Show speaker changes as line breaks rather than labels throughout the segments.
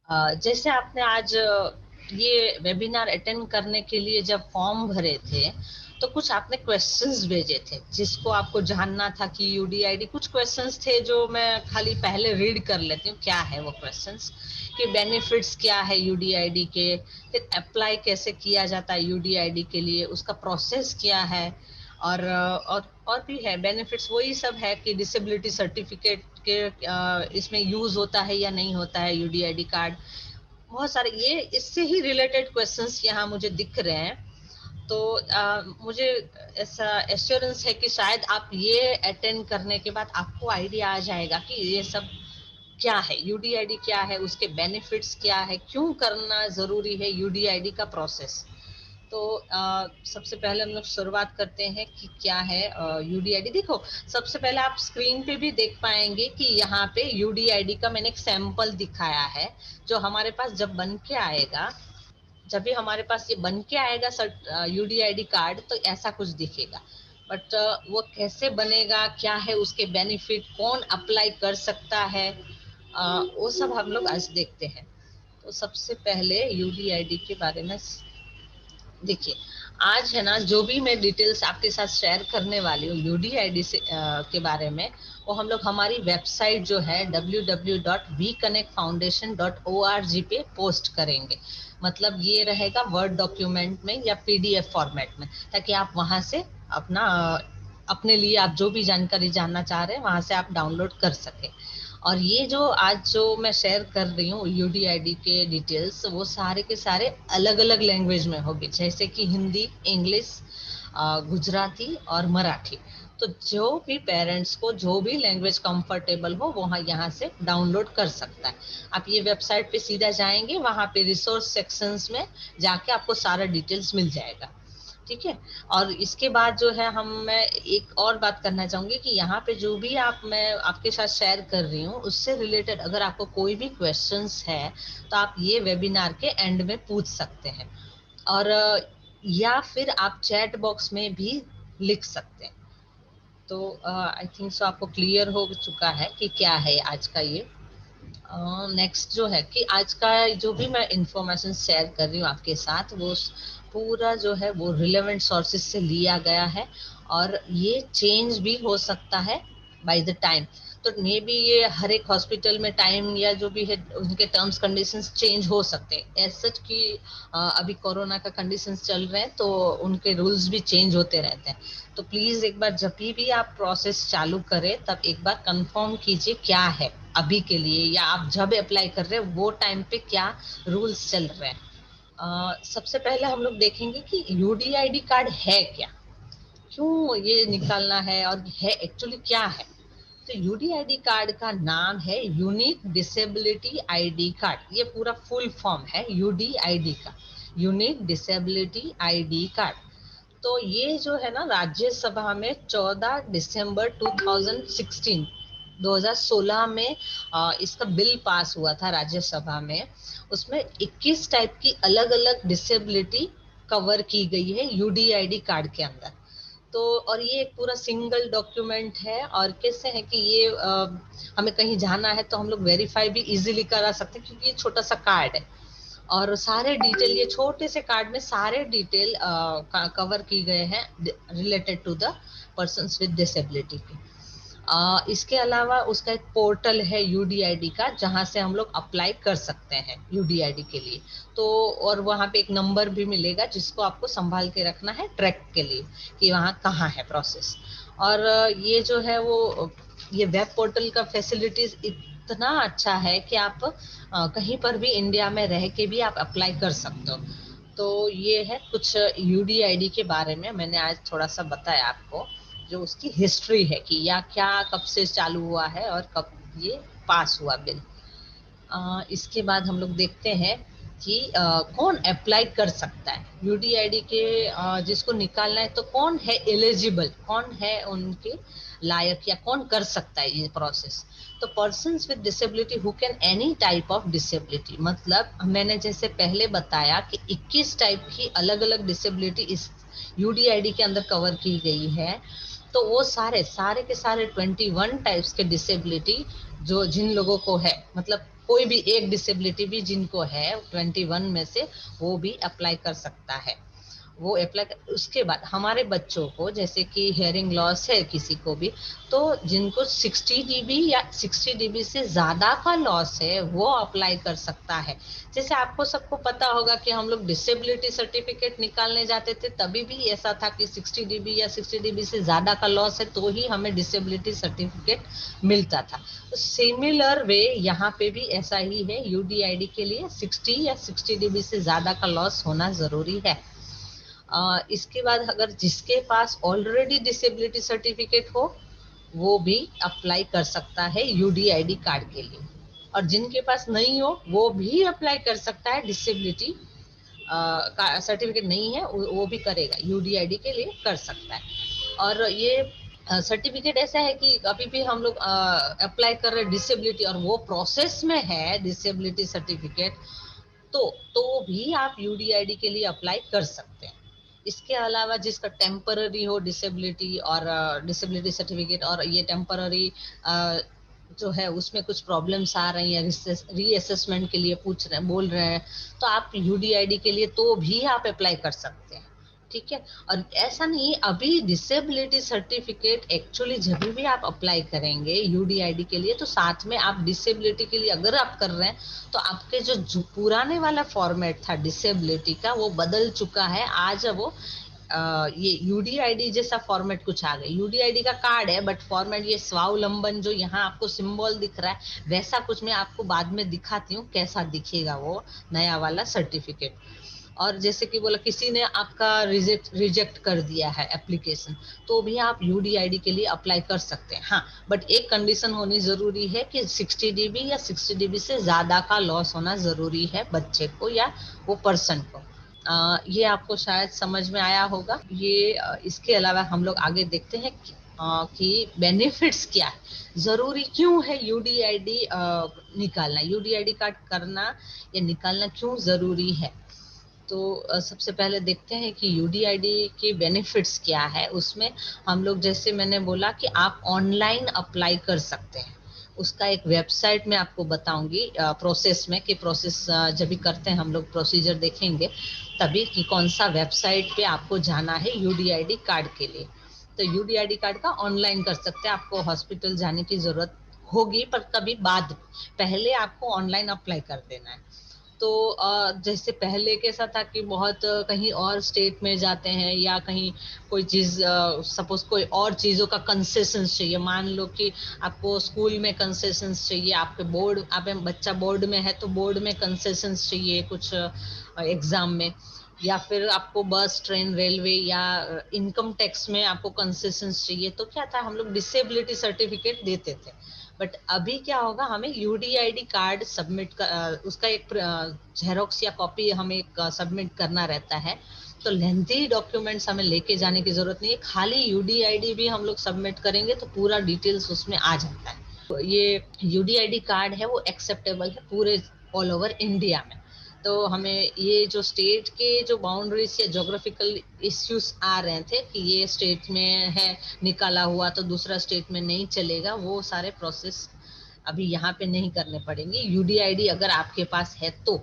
जैसे आपने आज ये वेबिनार अटेंड करने के लिए जब फॉर्म भरे थे, तो कुछ आपने क्वेश्चंस भेजे थे जिसको आपको जानना था कि यूडीआईडी। कुछ क्वेश्चंस थे जो मैं खाली पहले रीड कर लेती हूँ, क्या है वो क्वेश्चंस, कि बेनिफिट्स क्या है यूडीआईडी के, फिर अप्लाई कैसे किया जाता है यूडीआईडी के लिए, उसका प्रोसेस क्या है, और भी है बेनिफिट्स। वही सब है कि डिसेबिलिटी सर्टिफिकेट के इसमें यूज होता है या नहीं होता है यूडीआईडी कार्ड। बहुत सारे ये इससे ही रिलेटेड क्वेश्चंस यहाँ मुझे दिख रहे हैं। तो मुझे ऐसा एश्योरेंस है कि शायद आप ये अटेंड करने के बाद आपको आइडिया आ जाएगा कि ये सब क्या है, यूडीआईडी क्या है, उसके बेनिफिट्स क्या है, क्यों करना जरूरी है यूडीआईडी का प्रोसेस। तो सबसे पहले हम लोग शुरुआत करते हैं कि क्या है यूडीआईडी। देखो, सबसे पहले आप स्क्रीन पे भी देख पाएंगे कि यहाँ पे यूडीआईडी का मैंने एक सैंपल दिखाया है, जो हमारे पास जब बन के आएगा, जब भी हमारे पास ये बन के आएगा यूडीआईडी कार्ड, तो ऐसा कुछ दिखेगा। बट वो कैसे बनेगा, क्या है उसके बेनिफिट, कौन अप्लाई कर सकता है, वो सब हम लोग आज देखते हैं। तो सबसे पहले यूडीआईडी के बारे में देखिए। आज है ना, जो भी मैं डिटेल्स आपके साथ शेयर करने वाली हूँ यूडीआईडी से के बारे में, वो हम लोग हमारी वेबसाइट जो है www.vconnectfoundation.org पे पोस्ट करेंगे। मतलब ये रहेगा वर्ड डॉक्यूमेंट में या पीडीएफ फॉर्मेट में, ताकि आप वहां से अपना अपने लिए आप जो भी जानकारी जानना चाह रहे हैं वहां से आप डाउनलोड कर सके। और ये जो आज जो मैं शेयर कर रही हूँ यूडीआईडी के डिटेल्स, वो सारे के सारे अलग अलग लैंग्वेज में होंगे, जैसे कि हिंदी, इंग्लिश, गुजराती और मराठी। तो जो भी पेरेंट्स को जो भी लैंग्वेज कंफर्टेबल हो वो यहाँ से डाउनलोड कर सकता है। आप ये वेबसाइट पे सीधा जाएंगे, वहां पे रिसोर्स सेक्शंस में जाके आपको सारा डिटेल्स मिल जाएगा। ठीक है। और इसके बाद जो है मैं एक और बात करना चाहूंगी कि यहाँ पे जो भी मैं आपके साथ शेयर कर रही हूँ, उससे रिलेटेड अगर आपको कोई भी क्वेश्चंस है, तो आप ये वेबिनार के एंड में पूछ सकते हैं। और या फिर आप चैट बॉक्स में भी लिख सकते हैं। तो आई थिंक सो आपको क्लियर हो चुका है कि क्या है आज का ये। नेक्स्ट जो है कि आज का जो भी मैं इंफॉर्मेशन शेयर कर रही हूँ आपके साथ, वो पूरा जो है वो रिलेवेंट सोर्सेज से लिया गया है। और ये चेंज भी हो सकता है बाय द टाइम। तो मे बी ये हर एक हॉस्पिटल में टाइम या जो भी है उनके टर्म्स कंडीशंस चेंज हो सकते हैं, ऐसा कि अभी कोरोना का कंडीशंस चल रहे हैं तो उनके रूल्स भी चेंज होते रहते हैं। तो प्लीज एक बार जब भी आप प्रोसेस चालू करें, तब एक बार कंफर्म कीजिए क्या है अभी के लिए, या आप जब अप्लाई कर रहे हैं वो टाइम पे क्या रूल्स चल रहे हैं। सबसे पहले हम लोग देखेंगे कि यूडीआईडी कार्ड है क्या, क्यों ये निकालना है, और है एक्चुअली क्या है। तो यूडीआईडी कार्ड का नाम है यूनिक डिसेबिलिटी आईडी कार्ड। ये पूरा फुल फॉर्म है यूडीआईडी का, यूनिक डिसेबिलिटी आईडी कार्ड। तो ये जो है ना, राज्यसभा में 14 दिसंबर 2016 में इसका बिल पास हुआ था राज्यसभा में। उसमें 21 टाइप की अलग अलग डिसेबिलिटी कवर की गई है यूडीआईडी कार्ड के अंदर। तो और ये एक पूरा सिंगल डॉक्यूमेंट है, और कैसे है कि ये हमें कहीं जाना है तो हम लोग वेरीफाई भी इजीली करा सकते हैं, क्योंकि ये छोटा सा कार्ड है। और सारे डिटेल ये छोटे से कार्ड में सारे डिटेल कवर की गए हैं related to the persons with disability के। इसके अलावा उसका एक पोर्टल है यूडीआईडी का, जहां से हम लोग अप्लाई कर सकते हैं यूडीआईडी के लिए। तो और वहां पे एक नंबर भी मिलेगा जिसको आपको संभाल के रखना है ट्रैक के लिए, कि वहां कहाँ है प्रोसेस। और ये जो है वो ये वेब पोर्टल का फैसिलिटीज इतना अच्छा है कि आप कहीं पर भी इंडिया में रह के भी आप अप्लाई कर सकते हो। तो ये है कुछ यूडीआईडी के बारे में मैंने आज थोड़ा सा बताया आपको, जो उसकी हिस्ट्री है कि या क्या कब से चालू हुआ है और कब ये पास हुआ बिल। इसके बाद हम लोग देखते हैं कि कौन अप्लाई कर सकता है यूडीआईडी के। जिसको निकालना है तो कौन है एलिजिबल, कौन है उनके लायक, या कौन कर सकता है ये प्रोसेस। तो persons with disability who can any type of disability, मतलब मैंने जैसे पहले बताया कि 21 टाइप की अलग अलग डिसेबिलिटी इस यूडीआईडी के अंदर कवर की गई है। तो वो सारे सारे के सारे 21 टाइप्स के डिसेबिलिटी जो जिन लोगों को है, मतलब कोई भी एक डिसेबिलिटी भी जिनको है 21 में से, वो भी अप्लाई कर सकता है। वो अप्लाई, उसके बाद हमारे बच्चों को जैसे कि हियरिंग लॉस है किसी को भी, तो जिनको 60 dB या 60 dB से ज्यादा का लॉस है वो अप्लाई कर सकता है। जैसे आपको सबको पता होगा कि हम लोग डिसेबिलिटी सर्टिफिकेट निकालने जाते थे, तभी भी ऐसा था कि 60 dB या 60 dB से ज्यादा का लॉस है तो ही हमें डिसेबिलिटी सर्टिफिकेट मिलता था। तो सिमिलर वे यहाँ पे भी ऐसा ही है, यूडीआईडी के लिए 60 या 60 dB से ज्यादा का लॉस होना जरूरी है। इसके बाद अगर जिसके पास ऑलरेडी डिसेबिलिटी सर्टिफिकेट हो, वो भी अप्लाई कर सकता है यूडीआईडी कार्ड के लिए। और जिनके पास नहीं हो वो भी अप्लाई कर सकता है, डिसेबिलिटी का सर्टिफिकेट नहीं है वो भी करेगा, यूडीआईडी के लिए कर सकता है। और ये सर्टिफिकेट ऐसा है कि अभी भी हम लोग अप्लाई कर रहे हैं डिसेबिलिटी और वो प्रोसेस में है डिसेबिलिटी सर्टिफिकेट, तो भी आप यूडीआईडी के लिए अप्लाई कर सकते हैं। इसके अलावा जिसका टेम्पररी हो डिसेबिलिटी और डिसेबिलिटी सर्टिफिकेट, और ये टेम्पररी जो है उसमें कुछ प्रॉब्लम्स आ रही हैं, रीअसेसमेंट के लिए पूछ रहे हैं, बोल रहे हैं, तो आप यूडीआईडी के लिए तो भी आप अप्लाई कर सकते हैं। ठीक है। और ऐसा नहीं, अभी डिसेबिलिटी सर्टिफिकेट एक्चुअली जब भी आप अप्लाई करेंगे यूडीआईडी के लिए, तो साथ में आप डिसेबिलिटी के लिए अगर आप कर रहे हैं तो आपके जो पुराने वाला फॉर्मेट था डिसेबिलिटी का वो बदल चुका है। आज वो ये यूडीआईडी जैसा फॉर्मेट कुछ आ गया, यूडीआईडी का कार्ड है बट फॉर्मेट ये स्वावलंबन जो यहाँ आपको सिंबल दिख रहा है वैसा कुछ मैं आपको बाद में दिखाती हूँ कैसा दिखेगा वो नया वाला सर्टिफिकेट। और जैसे कि बोला किसी ने आपका रिजेक्ट कर दिया है एप्लीकेशन, तो भी आप यूडीआईडी के लिए अप्लाई कर सकते हैं। हाँ, बट एक कंडीशन होनी जरूरी है कि 60 dB या 60 dB से ज्यादा का लॉस होना जरूरी है बच्चे को या वो पर्सन को। ये आपको शायद समझ में आया होगा। ये इसके अलावा हम लोग आगे देखते हैं कि बेनिफिट्स क्या है, जरूरी क्यों है यूडीआईडी निकालना, यूडीआईडी कार्ड करना या निकालना क्यों जरूरी है। तो सबसे पहले देखते हैं कि यूडीआईडी के बेनिफिट्स क्या है। उसमें हम लोग जैसे मैंने बोला कि आप ऑनलाइन अप्लाई कर सकते हैं, उसका एक वेबसाइट में आपको बताऊंगी प्रोसेस में, कि प्रोसेस जब भी करते हैं हम लोग प्रोसीजर देखेंगे तभी कि कौन सा वेबसाइट पे आपको जाना है यूडीआईडी कार्ड के लिए। तो यूडीआईडी कार्ड का ऑनलाइन कर सकते हैं, आपको हॉस्पिटल जाने की जरूरत होगी पर कभी बाद, पहले आपको ऑनलाइन अप्लाई कर देना है। तो जैसे पहले कैसा था कि बहुत कहीं और स्टेट में जाते हैं या कहीं कोई चीज, सपोज कोई और चीजों का कंसेशन चाहिए, मान लो कि आपको स्कूल में कंसेशन चाहिए, आपके बोर्ड, आप बच्चा बोर्ड में है तो बोर्ड में कंसेशन चाहिए कुछ एग्जाम में, या फिर आपको बस ट्रेन रेलवे या इनकम टैक्स में आपको कंसेशन चाहिए, तो क्या था हम लोग डिसेबिलिटी सर्टिफिकेट देते थे। बट अभी क्या होगा, हमें यूडीआईडी कार्ड सबमिट कर, उसका एक जेरोक्स या कॉपी हमें सबमिट करना रहता है। तो लेंथी डॉक्यूमेंट्स हमें लेके जाने की जरूरत नहीं है, खाली यूडीआईडी भी हम लोग सबमिट करेंगे तो पूरा डिटेल्स उसमें आ जाता है। तो ये यूडीआईडी कार्ड है वो एक्सेप्टेबल है पूरे ऑल ओवर इंडिया में। तो हमें ये जो स्टेट के जो बाउंड्रीज या ज्योग्राफिकल इश्यूज आ रहे थे कि ये स्टेट में है निकाला हुआ तो दूसरा स्टेट में नहीं चलेगा, वो सारे प्रोसेस अभी यहाँ पे नहीं करने पड़ेंगे यूडीआईडी अगर आपके पास है तो।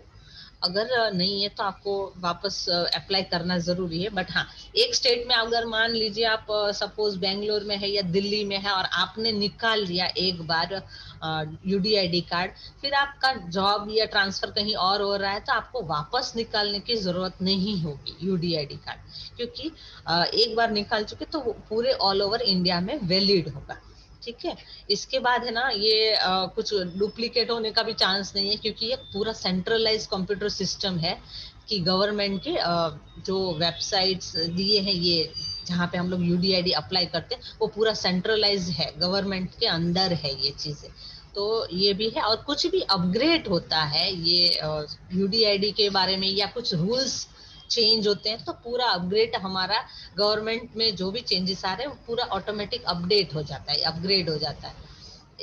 अगर नहीं है तो आपको वापस अप्लाई करना जरूरी है। बट हाँ, एक स्टेट में अगर मान लीजिए आप सपोज बेंगलोर में है या दिल्ली में है और आपने निकाल लिया एक बार यूडीआईडी कार्ड, फिर आपका जॉब या ट्रांसफर कहीं और हो रहा है तो आपको वापस निकालने की जरूरत नहीं होगी यूडीआईडी कार्ड, क्योंकि एक बार निकाल चुके तो वो पूरे ऑल ओवर इंडिया में वैलिड होगा। ठीक है। इसके बाद है ना, ये कुछ डुप्लीकेट होने का भी चांस नहीं है, क्योंकि ये पूरा सेंट्रलाइज कंप्यूटर सिस्टम है कि गवर्नमेंट के जो वेबसाइट्स दिए हैं ये, जहाँ पे हम लोग यूडीआईडी अप्लाई करते हैं वो पूरा सेंट्रलाइज है, गवर्नमेंट के अंदर है ये चीजें। तो ये भी है, और कुछ भी अपग्रेड होता है ये यूडीआईडी के बारे में या कुछ रूल्स चेंज होते हैं तो पूरा अपग्रेड हमारा गवर्नमेंट में जो भी चेंजेस आ रहे हैं वो पूरा ऑटोमेटिक अपडेट हो जाता है, अपग्रेड हो जाता है।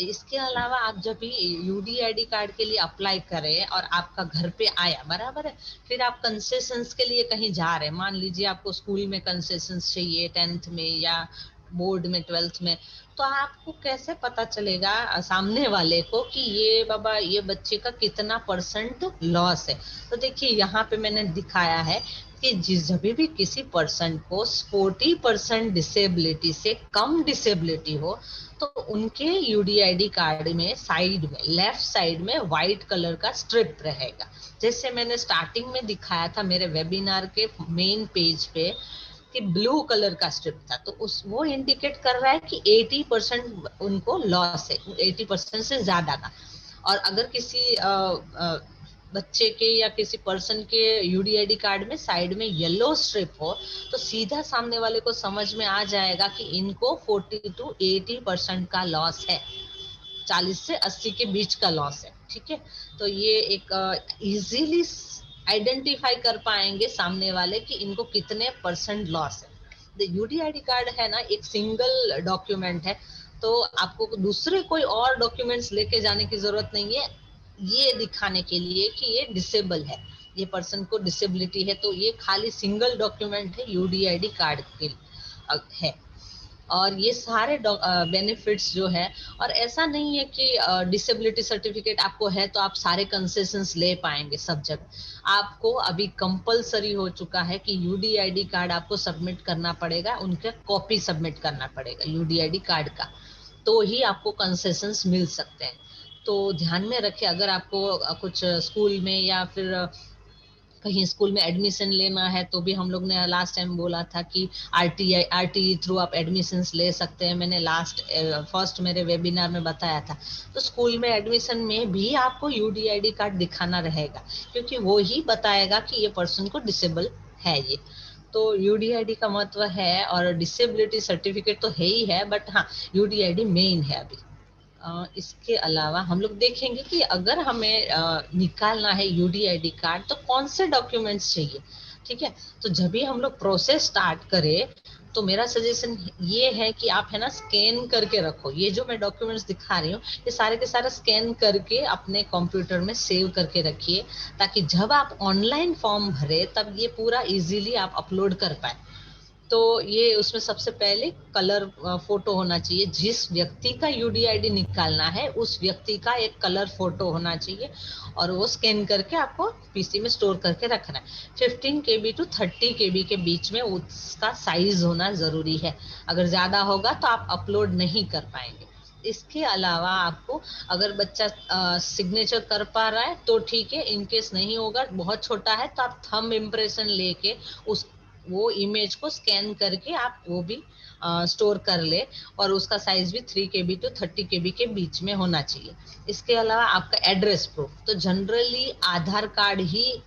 इसके अलावा आप जब भी यूडीआईडी कार्ड के लिए अप्लाई करें और आपका घर पे आया, बराबर है, फिर आप कंसेशंस के लिए कहीं जा रहे हैं, मान लीजिए आपको स्कूल में कंसेशंस चाहिए 10th में या बोर्ड में, ट्वेल्थ में, तो आपको कैसे पता चलेगा सामने वाले को कि ये बाबा ये बच्चे का कितना परसेंट लॉस है। तो देखिए यहाँ पे मैंने दिखाया है कि जब भी किसी पर्सन को 40% डिसेबिलिटी से कम डिसेबिलिटी हो, तो उनके यूडीआईडी कार्ड में साइड में, लेफ्ट साइड में व्हाइट कलर का स्ट्रिप रहेगा। जैसे मैंने स्टार्टिंग में दिखाया था मेरे वेबिनार के मेन पेज पे कि ब्लू कलर का स्ट्रिप था, तो उस वो इंडिकेट कर रहा है कि 80% उनको लॉस है, 80% से ज्यादा का। और अगर किसी बच्चे के या किसी पर्सन के यूडीआईडी कार्ड में साइड में येलो स्ट्रिप हो, तो सीधा सामने वाले को समझ में आ जाएगा कि इनको 40 to 80% का लॉस है, 40 से 80 के बीच का लॉस है। ठीक है, तो ये एक इजीली आइडेंटिफाई कर पाएंगे सामने वाले कि इनको कितने परसेंट लॉस है। यूडीआईडी कार्ड है ना, एक सिंगल डॉक्यूमेंट है, तो आपको दूसरे कोई और डॉक्यूमेंट्स लेके जाने की जरूरत नहीं है, ये दिखाने के लिए कि ये डिसेबल है, ये पर्सन को डिसेबिलिटी है, तो ये खाली सिंगल डॉक्यूमेंट है यूडीआईडी कार्ड के है। और ये सारे बेनिफिट्स जो है, और ऐसा नहीं है कि डिसेबिलिटी सर्टिफिकेट आपको है तो आप सारे कंसेशंस ले पाएंगे सब जगह। आपको अभी कंपलसरी हो चुका है कि यूडीआईडी कार्ड आपको सबमिट करना पड़ेगा, उनका कॉपी सबमिट करना पड़ेगा यूडीआईडी कार्ड का, तो ही आपको कंसेशंस मिल सकते हैं। तो ध्यान में रखें, अगर आपको कुछ स्कूल में या फिर कहीं स्कूल में एडमिशन लेना है, तो भी हम लोग ने लास्ट टाइम बोला था कि आरटीई थ्रू आप एडमिशन्स ले सकते हैं, मैंने फर्स्ट मेरे वेबिनार में बताया था। तो स्कूल में एडमिशन में भी आपको यूडीआईडी कार्ड दिखाना रहेगा, क्योंकि वो ही बताएगा कि ये पर्सन को डिसेबल है ये। तो यूडीआईडी का महत्व है, और डिसेबिलिटी सर्टिफिकेट तो है ही है, बट हाँ यूडीआईडी मेन है अभी। इसके अलावा हम लोग देखेंगे कि अगर हमें निकालना है यूडीआईडी कार्ड तो कौन से डॉक्यूमेंट्स चाहिए। ठीक है, तो जब भी हम लोग प्रोसेस स्टार्ट करें, तो मेरा सजेशन ये है कि आप है ना स्कैन करके रखो, ये जो मैं डॉक्यूमेंट्स दिखा रही हूँ ये सारे के सारे स्कैन करके अपने कंप्यूटर में सेव करके रखिए, ताकि जब आप ऑनलाइन फॉर्म भरे तब ये पूरा इजीली आप अपलोड कर पाए। तो ये उसमें सबसे पहले कलर फोटो होना चाहिए, जिस व्यक्ति का यूडीआईडी निकालना है उस व्यक्ति का एक कलर फोटो होना चाहिए, और वो स्कैन करके आपको पीसी में स्टोर करके रखना है। 15 KB to 30 KB के बीच में उसका साइज होना जरूरी है, अगर ज्यादा होगा तो आप अपलोड नहीं कर पाएंगे। इसके अलावा आपको, अगर बच्चा सिग्नेचर कर पा रहा है तो ठीक है, इनकेस नहीं होगा, बहुत छोटा है, तो आप थंब इम्प्रेशन लेके उस वो इमेज को स्कैन करके आप वो भी स्टोर कर ले, और उसका साइज भी 3 KB to 30 KB के बीच में होना चाहिए। इसके अलावा आपका एड्रेस प्रूफ, तो जनरली आधार कार्ड ही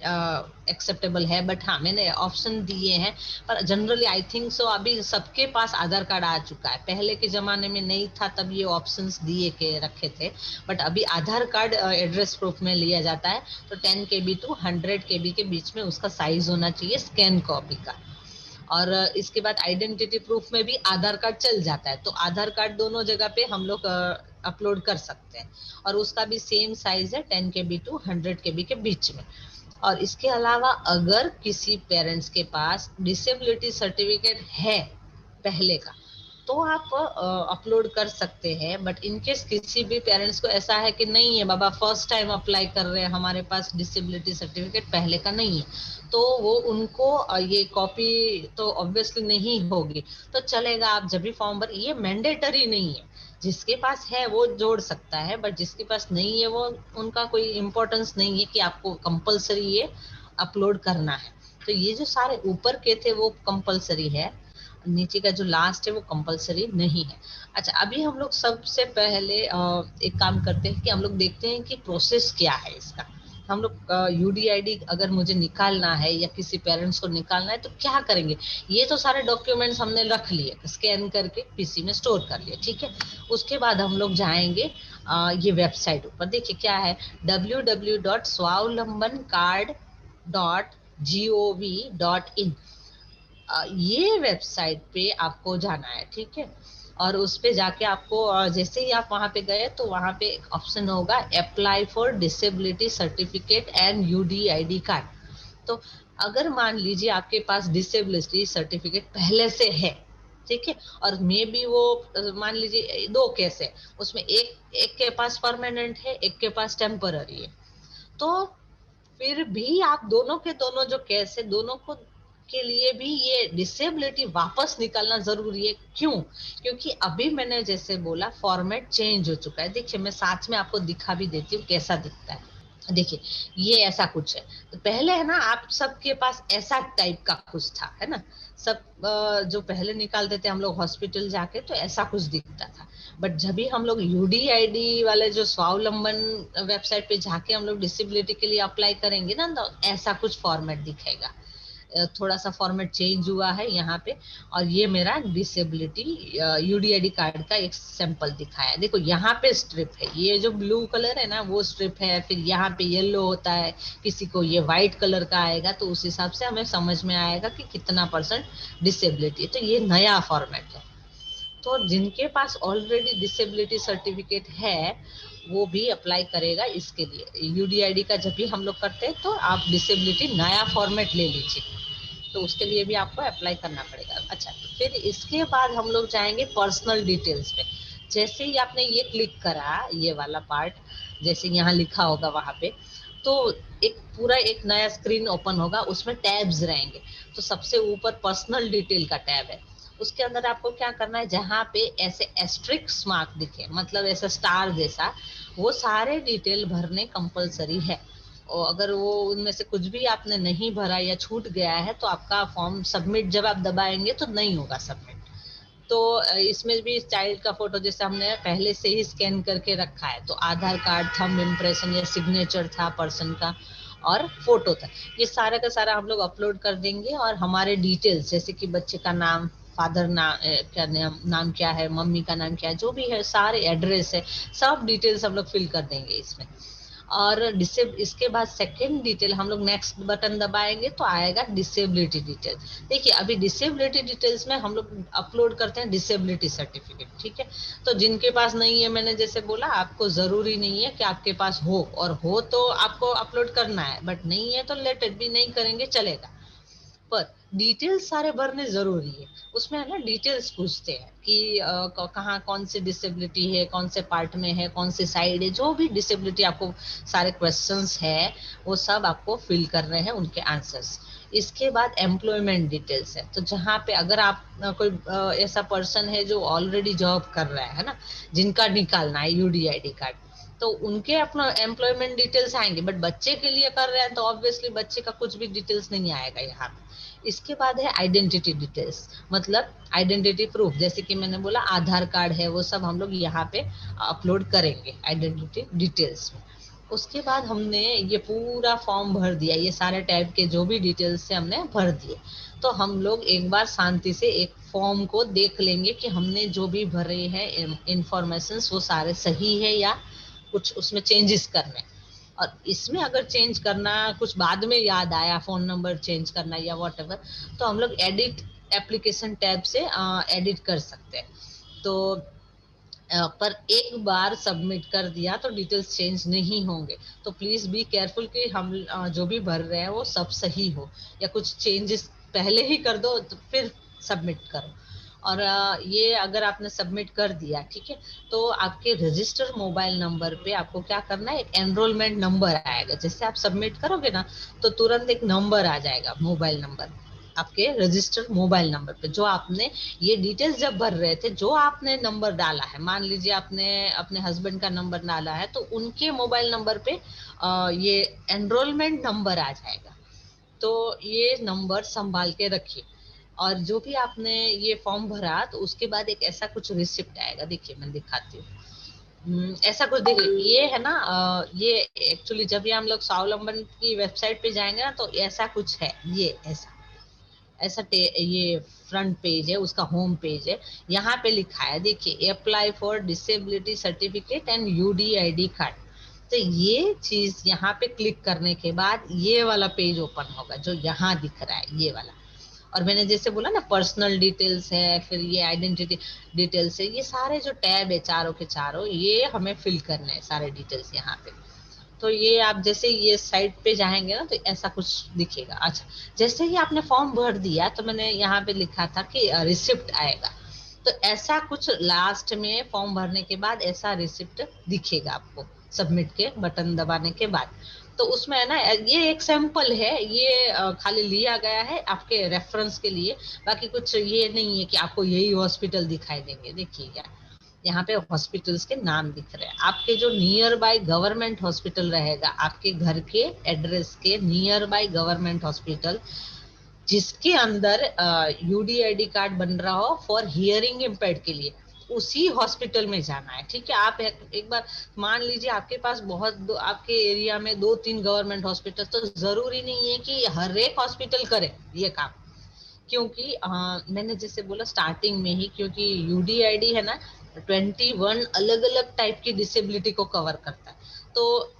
एक्सेप्टेबल है, बट हाँ मैंने ऑप्शन दिए हैं, पर जनरली आई थिंक सो अभी सबके पास आधार कार्ड आ चुका है, पहले के जमाने में नहीं था तब ये ऑप्शंस दिए के रखे थे, बट अभी आधार कार्ड एड्रेस प्रूफ में लिया जाता है। तो 10 KB to 100 KB के बीच में उसका साइज होना चाहिए स्कैन कॉपी का। और इसके बाद आइडेंटिटी प्रूफ में भी आधार कार्ड चल जाता है, तो आधार कार्ड दोनों जगह पे हम लोग अपलोड कर सकते हैं, और उसका भी सेम साइज है 10 KB to 100 KB के बीच में। और इसके अलावा अगर किसी पेरेंट्स के पास डिसेबिलिटी सर्टिफिकेट है पहले का, तो आप अपलोड कर सकते हैं, बट इनकेस किसी भी पेरेंट्स को ऐसा है कि नहीं है बाबा, फर्स्ट टाइम अप्लाई कर रहे हैं, हमारे पास डिसेबिलिटी सर्टिफिकेट पहले का नहीं है, तो वो उनको ये कॉपी तो ऑब्वियसली नहीं होगी, तो चलेगा, आप जब भी फॉर्म भर, ये मैंडेटरी नहीं है, जिसके पास है वो जोड़ सकता है, बट जिसके पास नहीं है वो, उनका कोई इम्पोर्टेंस नहीं है कि आपको कंपलसरी ये अपलोड करना है। तो ये जो सारे ऊपर के थे वो कंपलसरी है, नीचे का जो लास्ट है वो कंपलसरी नहीं है। अच्छा, अभी हम लोग सबसे पहले एक काम करते हैं कि हम लोग देखते हैं कि प्रोसेस क्या है इसका। हम लोग यूडीआईडी अगर मुझे निकालना है या किसी पेरेंट्स को निकालना है तो क्या करेंगे। ये तो सारे डॉक्यूमेंट्स हमने रख लिए, स्कैन करके पीसी में स्टोर कर लिए, ठीक है। उसके बाद हम लोग जाएंगे ये वेबसाइट ऊपर, देखिए क्या है, www.swavlambancard.gov.in, ये वेबसाइट पे आपको जाना है, ठीक है। और उस पे जाके आपको जैसे ही आप वहां पे गए तो वहां पे एक ऑप्शन होगा apply for disability certificate and UDID card. तो अगर मान लीजिए आपके पास डिसेबिलिटी सर्टिफिकेट पहले से है, ठीक है। और मे भी वो मान लीजिए दो केस है, उसमें एक एक के पास परमानेंट है, एक के पास टेम्पररी है, तो फिर भी आप दोनों के दोनों जो केस है, दोनों को के लिए भी ये डिसेबिलिटी वापस निकालना जरूरी है। क्यों? क्योंकि अभी मैंने जैसे बोला फॉर्मेट चेंज हो चुका है। देखिए मैं साथ में आपको दिखा भी देती हूँ कैसा दिखता है। देखिए ये ऐसा कुछ है। तो पहले है ना आप सबके पास ऐसा टाइप का कुछ था, है ना। सब जो पहले निकालते थे हम लोग हॉस्पिटल जाके, तो ऐसा कुछ दिखता था। बट जब भी हम लोग यूडीआईडी वाले जो स्वावलंबन वेबसाइट पे जाके हम लोग डिसेबिलिटी के लिए अप्लाई करेंगे ना, तो ऐसा कुछ फॉर्मेट दिखेगा। थोड़ा सा फॉर्मेट चेंज हुआ है यहाँ पे। और ये मेरा डिसेबिलिटी यूडीआईडी कार्ड का एक सैंपल दिखाया है। देखो यहाँ पे स्ट्रिप है, ये जो ब्लू कलर है ना वो स्ट्रिप है, फिर यहाँ पे येलो होता है, किसी को ये व्हाइट कलर का आएगा, तो उस हिसाब से हमें समझ में आएगा कि कितना परसेंट डिसेबिलिटी है। तो ये नया फॉर्मेट है। तो जिनके पास ऑलरेडी डिसेबिलिटी सर्टिफिकेट है वो भी अप्लाई करेगा इसके लिए। यूडीआईडी का जब भी हम लोग करते हैं तो आप डिसेबिलिटी नया फॉर्मेट ले लीजिए, तो उसके लिए भी आपको अप्लाई करना पड़ेगा। अच्छा, फिर इसके बाद हम लोग जाएंगे पर्सनल डिटेल्स पे। जैसे ही आपने ये क्लिक करा, ये वाला पार्ट जैसे यहाँ लिखा होगा वहां पे, तो एक पूरा एक नया स्क्रीन ओपन होगा, उसमें टैब्स रहेंगे। तो सबसे ऊपर पर्सनल डिटेल का टैब है, उसके अंदर आपको क्या करना है, जहाँ पे ऐसे एस्ट्रिक्स मार्क दिखे, मतलब ऐसा स्टार जैसा, वो सारे डिटेल भरने कंपलसरी है। और अगर वो उनमें से कुछ भी आपने नहीं भरा या छूट गया है, तो आपका फॉर्म सबमिट जब आप दबाएंगे तो नहीं होगा सबमिट। तो इसमें भी चाइल्ड का फोटो जैसे हमने पहले से ही स्कैन करके रखा है, तो आधार कार्ड, थंब इम्प्रेशन या सिग्नेचर था पर्सन का, और फोटो था, ये सारा का सारा हम लोग अपलोड कर देंगे। और हमारे डिटेल्स जैसे कि बच्चे का नाम, फादर नाम क्या, नाम क्या है, मम्मी का नाम क्या है, जो भी है सारे एड्रेस है, सब डिटेल्स हम लोग फिल कर देंगे इसमें। और इसके बाद सेकंड डिटेल हम लोग नेक्स्ट बटन दबाएंगे तो आएगा डिसेबिलिटी डिटेल। देखिए अभी डिसेबिलिटी डिटेल्स में हम लोग अपलोड करते हैं डिसेबिलिटी सर्टिफिकेट, ठीक है। तो जिनके पास नहीं है, मैंने जैसे बोला आपको जरूरी नहीं है कि आपके पास हो, और हो तो आपको अपलोड करना है, बट नहीं है तो लेट इट भी, नहीं करेंगे चलेगा। पर डिटेल्स सारे भरने जरूरी है। उसमें है ना डिटेल्स पूछते हैं कि कहाँ कौन सी डिसेबिलिटी है, कौन से पार्ट में है, कौन सी साइड है, जो भी डिसेबिलिटी आपको सारे क्वेश्चंस है वो सब आपको फिल करने हैं, उनके आंसर्स। इसके बाद एम्प्लॉयमेंट डिटेल्स है, तो जहाँ पे अगर आप कोई ऐसा पर्सन है जो ऑलरेडी जॉब कर रहा है ना, जिनका निकालना है यूडीआईडी कार्ड, तो उनके अपना एम्प्लॉयमेंट डिटेल्स आएंगे। बट बच्चे के लिए कर रहे हैं तो ऑब्वियसली बच्चे का कुछ भी डिटेल्स नहीं आएगा यहाँ पे। इसके बाद है आइडेंटिटी डिटेल्स, मतलब आइडेंटिटी प्रूफ, जैसे कि मैंने बोला आधार कार्ड है, वो सब हम लोग यहाँ पे अपलोड करेंगे आइडेंटिटी डिटेल्स में। उसके बाद हमने ये पूरा फॉर्म भर दिया, ये सारे टाइप के जो भी डिटेल्स से हमने भर दिए। तो हम लोग एक बार शांति से एक फॉर्म को देख लेंगे कि हमने जो भी भरे हैं इंफॉर्मेशन वो सारे सही है या कुछ उसमें चेंजेस करने। और इसमें अगर चेंज करना कुछ बाद में याद आया, फोन नंबर चेंज करना या वॉट एवर, तो हम लोग एडिट एप्लीकेशन टैब से एडिट कर सकते हैं। तो पर एक बार सबमिट कर दिया तो डिटेल्स चेंज नहीं होंगे। तो प्लीज बी केयरफुल कि हम जो भी भर रहे हैं वो सब सही हो, या कुछ चेंजेस पहले ही कर दो तो फिर सबमिट करो। और ये अगर आपने सबमिट कर दिया, ठीक है, तो आपके रजिस्टर मोबाइल नंबर पे आपको क्या करना है, एक एनरोलमेंट नंबर आएगा। जैसे आप सबमिट करोगे ना, तो तुरंत एक नंबर आ जाएगा, मोबाइल नंबर आपके रजिस्टर्ड मोबाइल नंबर पे, जो आपने ये डिटेल्स जब भर रहे थे, जो आपने नंबर डाला है, मान लीजिए आपने अपने हस्बैंड का नंबर डाला है, तो उनके मोबाइल नंबर पे ये एनरोलमेंट नंबर आ जाएगा। तो ये नंबर संभाल के रखिए। और जो भी आपने ये फॉर्म भरा, तो उसके बाद एक ऐसा कुछ रिसिप्ट आएगा, देखिए मैं दिखाती हूँ। ऐसा कुछ देखिए, ये है ना ये एक्चुअली जब भी हम लोग स्वावलंबन की वेबसाइट पे जाएंगे ना, तो ऐसा कुछ है, ये ऐसा ऐसा ये फ्रंट पेज है, उसका होम पेज है। यहाँ पे लिखा है देखिए, apply for disability certificate and UDID card. तो ये चीज यहाँ पे क्लिक करने के बाद ये वाला पेज ओपन होगा जो यहाँ दिख रहा है, ये वाला। और मैंने जैसे बोला ना पर्सनल डिटेल्स है, फिर ये आइडेंटिटी डिटेल्स है, ये सारे जो टैब है चारों के चारों, ये हमें फिल करने हैं सारे डिटेल्स यहाँ पे। तो ये आप जैसे ये साइट पे जाएंगे ना तो ऐसा कुछ दिखेगा। अच्छा, जैसे ही आपने फॉर्म भर दिया तो मैंने यहाँ पे लिखा था कि रिसिप्ट आएगा, तो ऐसा कुछ लास्ट में फॉर्म भरने के बाद ऐसा रिसिप्ट दिखेगा आपको, सबमिट के बटन दबाने के बाद। तो उसमें है ना, ये एक सैंपल है, ये खाली लिया गया है आपके रेफरेंस के लिए, बाकी कुछ ये नहीं है कि आपको यही हॉस्पिटल दिखाई देंगे। देखिए यहाँ पे हॉस्पिटल्स के नाम दिख रहे हैं, आपके जो नियर बाय गवर्नमेंट हॉस्पिटल रहेगा, आपके घर के एड्रेस के नियर बाय गवर्नमेंट हॉस्पिटल जिसके अंदर यूडीआईडी कार्ड बन रहा हो फॉर हियरिंग इम्पेयर्ड के लिए, उसी हॉस्पिटल में जाना है। ठीक है, आप एक बार मान लीजिए आपके पास आपके एरिया में 2-3 गवर्नमेंट हॉस्पिटल, तो जरूरी नहीं है कि हर एक हॉस्पिटल करे ये काम, क्योंकि मैंने जैसे बोला स्टार्टिंग में ही, क्योंकि यूडीआईडी है ना 21 अलग अलग टाइप की डिसेबिलिटी को कवर करता है। तो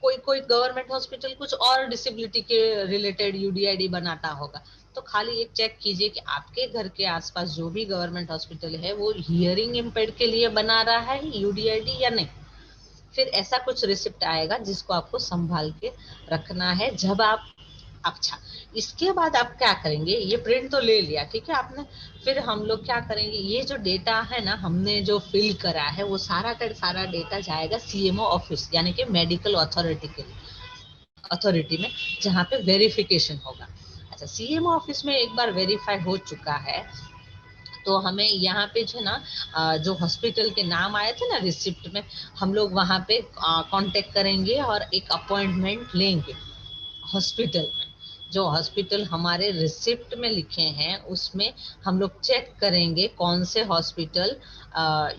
कोई कोई गवर्नमेंट हॉस्पिटल कुछ और डिसेबिलिटी के रिलेटेड यूडीआईडी बनाता होगा, तो खाली एक चेक कीजिए कि आपके घर के आसपास जो भी गवर्नमेंट हॉस्पिटल है वो हियरिंग इम्पेयर्ड के लिए बना रहा है यूडीआईडी या नहीं। फिर ऐसा कुछ रिसिप्ट आएगा जिसको आपको संभाल के रखना है जब आप। अच्छा, इसके बाद आप क्या करेंगे, ये प्रिंट तो ले लिया, ठीक है आपने, फिर हम लोग क्या करेंगे, ये जो डेटा है ना हमने जो फिल करा है वो सारा का सारा डेटा जाएगा सीएमओ ऑफिस, यानी कि मेडिकल अथॉरिटी के अथॉरिटी में, जहाँ पे वेरिफिकेशन होगा। अच्छा, सीएमओ ऑफिस में एक बार वेरीफाई हो चुका है तो हमें यहाँ पे जो है ना जो हॉस्पिटल के नाम आए थे ना रिसिप्ट में, हम लोग वहाँ पे कांटेक्ट करेंगे और एक अपॉइंटमेंट लेंगे हॉस्पिटल में। जो हॉस्पिटल हमारे रिसिप्ट में लिखे हैं उसमें हम लोग चेक करेंगे कौन से हॉस्पिटल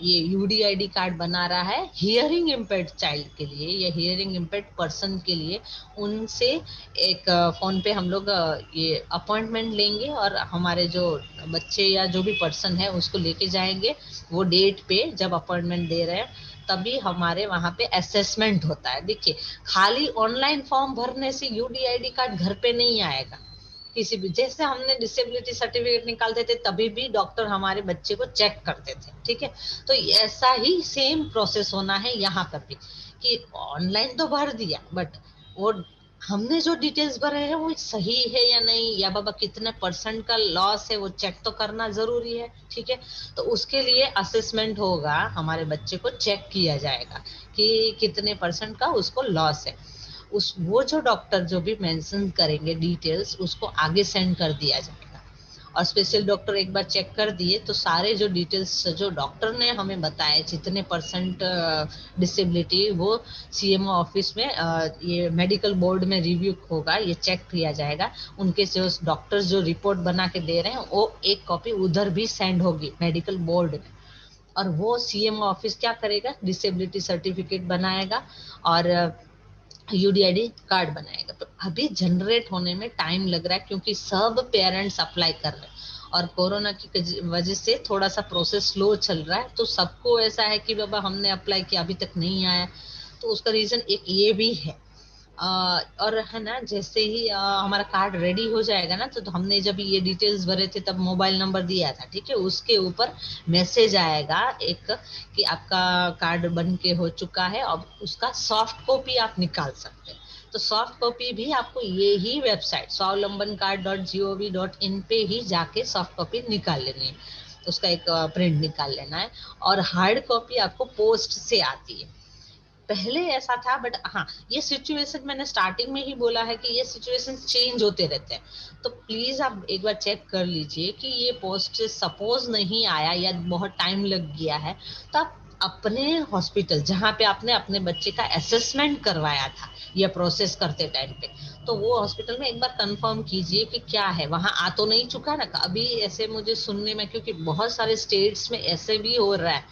ये यूडीआईडी कार्ड बना रहा है हियरिंग इम्पेयर्ड चाइल्ड के लिए या हियरिंग इम्पेयर्ड पर्सन के लिए। उनसे एक फोन पे हम लोग ये अपॉइंटमेंट लेंगे और हमारे जो बच्चे या जो भी पर्सन है उसको लेके जाएंगे। वो डेट पे जब अपॉइंटमेंट दे रहे हैं तभी हमारे वहां पे असेसमेंट होता है। देखिए, खाली ऑनलाइन फॉर्म भरने से यूडीआईडी कार्ड घर पे नहीं आएगा किसी भी। जैसे हमने डिसेबिलिटी सर्टिफिकेट निकालते थे तभी भी डॉक्टर हमारे बच्चे को चेक करते थे, ठीक है। तो ऐसा ही सेम प्रोसेस होना है यहाँ पर भी, कि ऑनलाइन तो भर दिया बट वो हमने जो डिटेल्स भरे हैं वो सही है या नहीं, या बाबा कितने परसेंट का लॉस है वो चेक तो करना जरूरी है, ठीक है। तो उसके लिए असेसमेंट होगा, हमारे बच्चे को चेक किया जाएगा कि कितने परसेंट का उसको लॉस है। उस वो जो डॉक्टर जो भी मेंशन करेंगे डिटेल्स उसको आगे सेंड कर दिया जाएगा। और स्पेशल डॉक्टर एक बार चेक कर दिए तो सारे जो डिटेल्स जो डॉक्टर ने हमें बताए जितने परसेंट डिसेबिलिटी, वो सीएमओ ऑफिस में ये मेडिकल बोर्ड में रिव्यू होगा, ये चेक किया जाएगा। उनके जो डॉक्टर्स जो रिपोर्ट बना के दे रहे हैं वो एक कॉपी उधर भी सेंड होगी मेडिकल बोर्ड में। और वो सीएमओ ऑफिस क्या करेगा, डिसेबिलिटी सर्टिफिकेट बनाएगा और यूडीआईडी कार्ड बनाएगा। तो अभी जनरेट होने में टाइम लग रहा है क्योंकि सब पेरेंट्स अप्लाई कर रहे हैं और कोरोना की वजह से थोड़ा सा प्रोसेस स्लो चल रहा है। तो सबको ऐसा है कि बाबा हमने अप्लाई किया अभी तक नहीं आया, तो उसका रीजन एक ये भी है। और है ना, जैसे ही हमारा कार्ड रेडी हो जाएगा ना, तो हमने जब ये डिटेल्स भरे थे तब मोबाइल नंबर दिया था, ठीक है। उसके ऊपर मैसेज आएगा एक कि आपका कार्ड बन के हो चुका है, अब उसका सॉफ्ट कॉपी आप निकाल सकते हैं। तो सॉफ्ट कॉपी भी आपको ये ही वेबसाइट swavlambancard.gov.in पे ही जाके सॉफ्ट कॉपी निकाल लेनी है, उसका एक प्रिंट निकाल लेना है। और हार्ड कॉपी आपको पोस्ट से आती है। पहले ऐसा था बट हाँ, ये सिचुएशन मैंने स्टार्टिंग में ही बोला है कि ये सिचुएशन चेंज होते रहते हैं। तो प्लीज आप एक बार चेक कर लीजिए कि ये पोस्ट सपोज नहीं आया या बहुत टाइम लग गया है, तो आप अपने हॉस्पिटल जहाँ पे आपने अपने बच्चे का असेसमेंट करवाया था या प्रोसेस करते टाइम पे, तो वो हॉस्पिटल में एक बार कंफर्म कीजिए कि क्या है, वहां आ तो नहीं चुका ना। अभी ऐसे मुझे सुनने में, क्योंकि बहुत सारे स्टेट्स में ऐसे भी हो रहा है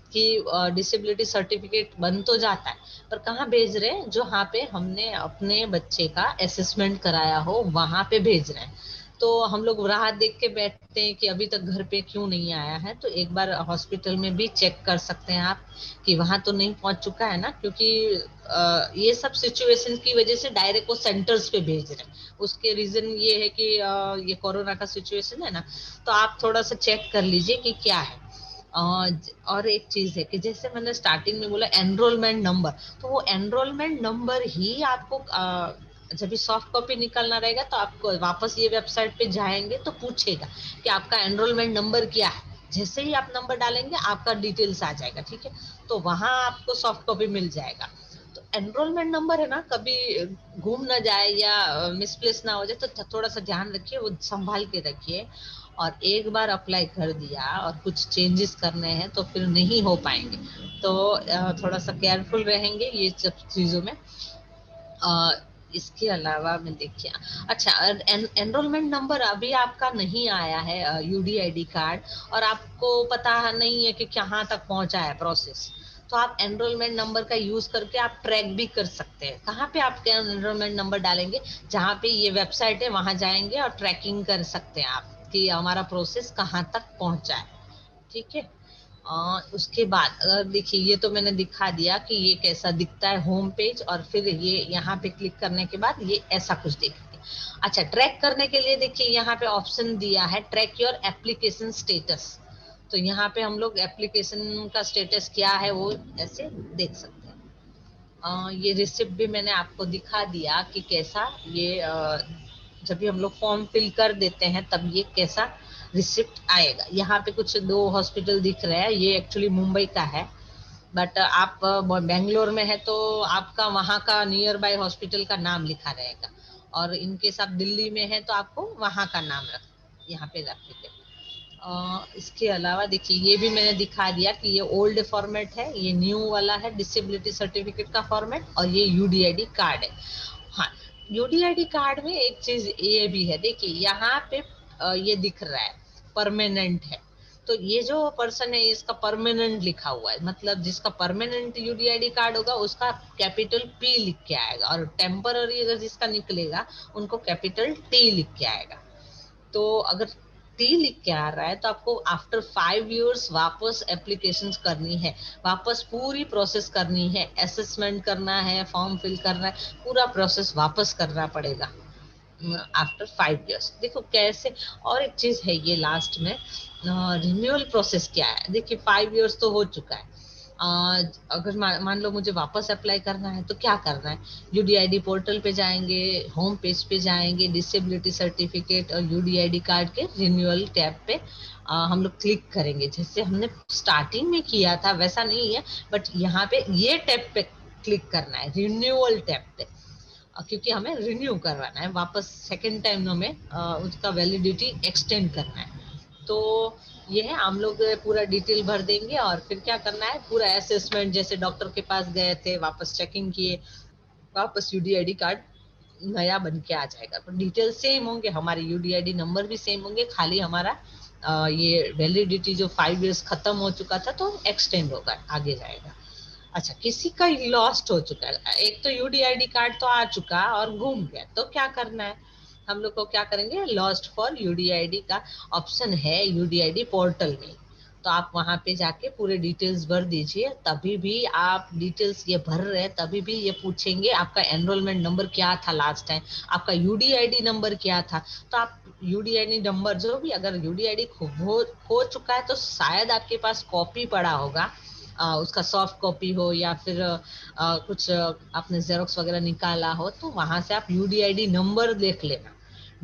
कि डिसेबिलिटी सर्टिफिकेट बन तो जाता है पर कहाँ भेज रहे हैं, जहाँ पे हमने अपने बच्चे का असेसमेंट कराया हो वहां पे भेज रहे हैं। तो हम लोग राह देख के बैठते हैं कि अभी तक घर पे क्यों नहीं आया है। तो एक बार हॉस्पिटल में भी चेक कर सकते हैं आप कि वहां तो नहीं पहुंच चुका है ना, क्योंकि ये सब सिचुएशन की वजह से डायरेक्ट वो सेंटर्स पे भेज रहे हैं। उसके रीजन ये है कि ये कोरोना का सिचुएशन है ना, तो आप थोड़ा सा चेक कर लीजिए कि क्या है। और एक चीज है कि जैसे मैंने स्टार्टिंग में बोला एनरोलमेंट नंबर, तो वो एनरोलमेंट नंबर ही आपको जब भी सॉफ्ट कॉपी निकलना रहेगा तो आपको वापस ये वेबसाइट पे जाएंगे तो पूछेगा कि आपका एनरोलमेंट नंबर क्या है। जैसे ही आप नंबर डालेंगे आपका डिटेल्स आ जाएगा, ठीक है, तो वहां आपको सॉफ्ट कॉपी मिल जाएगा। तो एनरोलमेंट नंबर है ना, कभी घूम ना जाए या मिसप्लेस ना हो जाए, तो थोड़ा सा ध्यान रखिए, वो संभाल के रखिए। और एक बार अप्लाई कर दिया और कुछ चेंजेस करने हैं तो फिर नहीं हो पाएंगे, तो थोड़ा सा केयरफुल रहेंगे ये सब चीजों में। इसके अलावा मैं देखिए, अच्छा, एनरोलमेंट नंबर अभी आपका नहीं आया है, यूडीआईडी कार्ड, और आपको पता नहीं है कि कहाँ तक पहुंचा है प्रोसेस, तो आप एनरोलमेंट नंबर का यूज करके आप ट्रैक भी कर सकते हैं। कहाँ पे आप एनरोलमेंट नंबर डालेंगे, जहाँ पे ये वेबसाइट है वहां जाएंगे और ट्रैकिंग कर सकते हैं आप कि हमारा प्रोसेस कहाँ तक पहुंचा है, ठीक है। उसके बाद अगर देखिए, ये तो मैंने दिखा दिया कि ये कैसा दिखता है होम पेज, और फिर ये यहाँ पे क्लिक करने के बाद ये ऐसा कुछ दिखेगा। अच्छा, ट्रैक करने के लिए देखिए यहाँ पे ऑप्शन दिया है ट्रैक योर एप्लीकेशन स्टेटस। तो यहाँ पे हम लोग एप्लीकेशन का स्टेटस क्या है वो ऐसे देख सकते हैं। ये रिसिप्ट भी मैंने आपको दिखा दिया कि कैसा ये जब भी हम लोग फॉर्म फिल कर देते हैं तब ये कैसा रिसिप्ट आएगा। यहाँ पे कुछ दो हॉस्पिटल दिख रहे हैं, ये एक्चुअली मुंबई का है, बट आप बेंगलोर में है तो आपका वहाँ का नियर बाय हॉस्पिटल का नाम लिखा रहेगा, और इनकेस आप दिल्ली में है तो आपको वहाँ का नाम रख यहाँ पे रखेंगे। इसके अलावा देखिए, ये भी मैंने दिखा दिया कि ये ओल्ड फॉर्मेट है, ये न्यू वाला है डिसेबिलिटी सर्टिफिकेट का फॉर्मेट, और ये यूडीआईडी कार्ड है। हाँ, यूडीआईडी कार्ड में एक चीज ये भी है, देखिए यहाँ पे ये दिख रहा है परमानेंट है, तो ये जो पर्सन है इसका परमानेंट लिखा हुआ है, मतलब जिसका परमानेंट यूडीआईडी कार्ड होगा उसका कैपिटल पी लिख के आएगा, और टेम्पररी अगर जिसका निकलेगा उनको कैपिटल टी लिख के आएगा। तो अगर टी लिख के आ रहा है तो आपको आफ्टर 5 इयर्स वापस एप्लीकेशन करनी है, वापस पूरी प्रोसेस करनी है, असेसमेंट करना है, फॉर्म फिल करना है, पूरा प्रोसेस वापस करना पड़ेगा आफ्टर 5 इयर्स। देखो कैसे। और एक चीज है ये लास्ट में, रिन्यूअल प्रोसेस क्या है, देखिए 5 इयर्स तो हो चुका है। अगर मान लो मुझे वापस अप्लाई करना है तो क्या करना है, यूडीआईडी पोर्टल पे जाएंगे, होम पेज पे जाएंगे, डिसेबिलिटी सर्टिफिकेट और यूडीआईडी कार्ड के रिन्यूअल टैब पे हम लोग क्लिक करेंगे, जैसे हमने स्टार्टिंग में किया था वैसा नहीं है, बट यहाँ पे ये टैब पे क्लिक करना है, रिन्यूअल टैब पे, क्योंकि हमें रिन्यू करवाना है वापस, सेकेंड टाइम हमें उसका वैलिडिटी एक्सटेंड करना है। तो ये है, हम लोग पूरा डिटेल भर देंगे और फिर क्या करना है, पूरा असेसमेंट, जैसे डॉक्टर के पास गए थे वापस चेकिंग किए, वापस यूडीआईडी कार्ड नया बन के आ जाएगा। तो डिटेल सेम होंगे, हमारे यूडीआईडी नंबर भी सेम होंगे, खाली हमारा ये वैलिडिटी जो 5 इयर्स खत्म हो चुका था तो एक्सटेंड होगा, आगे जाएगा। अच्छा, किसी का लॉस्ट हो चुका है, एक तो यूडीआईडी कार्ड तो आ चुका और घूम गया, तो क्या करना है, हम लोग को क्या करेंगे, लॉस्ट फॉर यूडीआईडी का ऑप्शन है यूडीआईडी पोर्टल में, तो आप वहां पे जाके पूरे डिटेल्स भर दीजिए। तभी भी आप डिटेल्स ये भर रहे हैं तभी भी ये पूछेंगे आपका एनरोलमेंट नंबर क्या था लास्ट टाइम, आपका यूडीआईडी नंबर क्या था। तो आप यूडीआईडी नंबर जो भी, अगर यूडीआईडी खो चुका है तो शायद आपके पास कॉपी पड़ा होगा, उसका सॉफ्ट कॉपी हो या फिर कुछ आपने जेरोक्स वगैरह निकाला हो, तो वहां से आप यूडीआईडी नंबर देख लेना।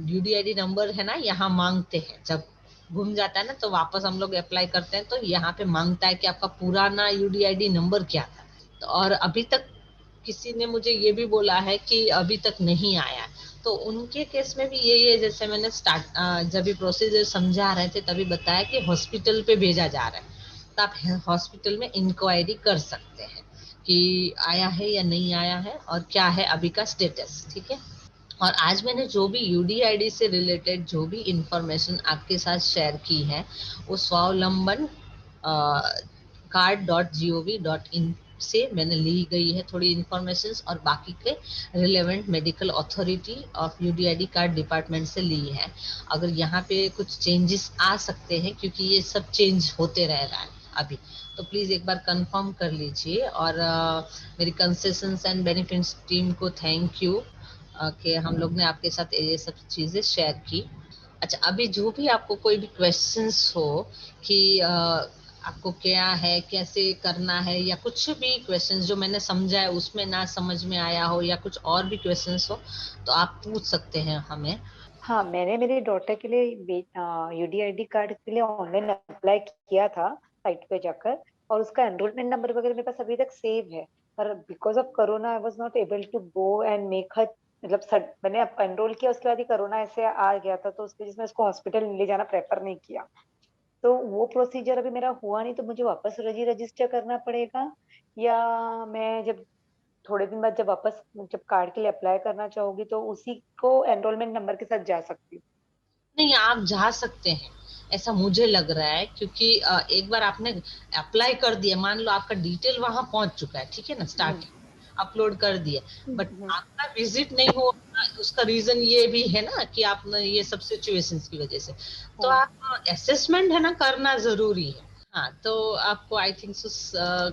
यूडीआईडी नंबर है ना, यहाँ मांगते हैं, जब घूम जाता है ना तो वापस हम लोग अप्लाई करते हैं तो यहाँ पे मांगता है कि आपका पुराना यूडीआईडी नंबर क्या था। तो और अभी तक किसी ने मुझे ये भी बोला है कि अभी तक नहीं आया, तो उनके केस में भी यही है, जैसे मैंने जब भी प्रोसीजर समझा रहे थे तभी बताया कि हॉस्पिटल पे भेजा जा रहा है, तो आप हॉस्पिटल में इंक्वायरी कर सकते हैं कि आया है या नहीं आया है और क्या है अभी का स्टेटस, ठीक है। और आज मैंने जो भी यूडीआईडी से रिलेटेड जो भी इंफॉर्मेशन आपके साथ शेयर की है वो स्वावलंबन card.gov.in से मैंने ली गई है थोड़ी इंफॉर्मेशन, और बाकी के relevant medical authority of UDID card department से ली है। अगर यहाँ पे कुछ चेंजेस आ सकते हैं क्योंकि ये सब चेंज होते रह रहा है अभी, तो प्लीज एक बार कंफर्म कर लीजिए। और मेरी कंसेशंस एंड बेनिफिट्स टीम को थैंक यू कि हम लोग ने आपके साथ ये सब चीजें शेयर की। अच्छा, अभी जो भी आपको कोई भी क्वेश्चंस हो कि आपको क्या है, कैसे करना है, या कुछ भी क्वेश्चंस जो मैंने समझा है उसमें ना समझ में आया हो, या कुछ और भी क्वेश्चंस हो, तो आप पूछ सकते हैं हमें।
हाँ, मैंने मेरी डॉटर के लिए यूडीआईडी कार्ड के लिए ऑनलाइन अप्लाई किया था साइट पे जाकर, और उसका एनरोलमेंट नंबर वगैरह मेरे पास अभी तक सेव है। पर because of corona I was not able to go and make her, मतलब मैंने एनरोल किया, उसके बाद ही कोरोना ऐसे आ गया था, तो उसकी वजह से मैं उसको हॉस्पिटल ले जाना प्रेफर नहीं किया। तो वो प्रोसीजर अभी मेरा हुआ नहीं, तो मुझे वापस रजिस्टर करना पड़ेगा, या मैं जब थोड़े दिन बाद जब वापस जब कार्ड के लिए अप्लाई करना चाहोगी तो उसी को एनरोलमेंट नंबर के साथ जा सकती हूँ?
नहीं, आप जा सकते हैं, ऐसा मुझे लग रहा है, क्योंकि एक बार आपने अप्लाई कर दिया, मान लो आपका डिटेल वहां पहुंच चुका है, ठीक है ना,
हम्म,
स्टार्टिंग अपलोड कर दिया, बट
हम्म,
आपका विजिट नहीं हो, उसका रीजन ये भी है ना कि आपने ये सब सिचुएशंस की वजह से, तो
हाँ।
आप असेसमेंट है ना करना जरूरी है। हाँ, तो आपको आई थिंक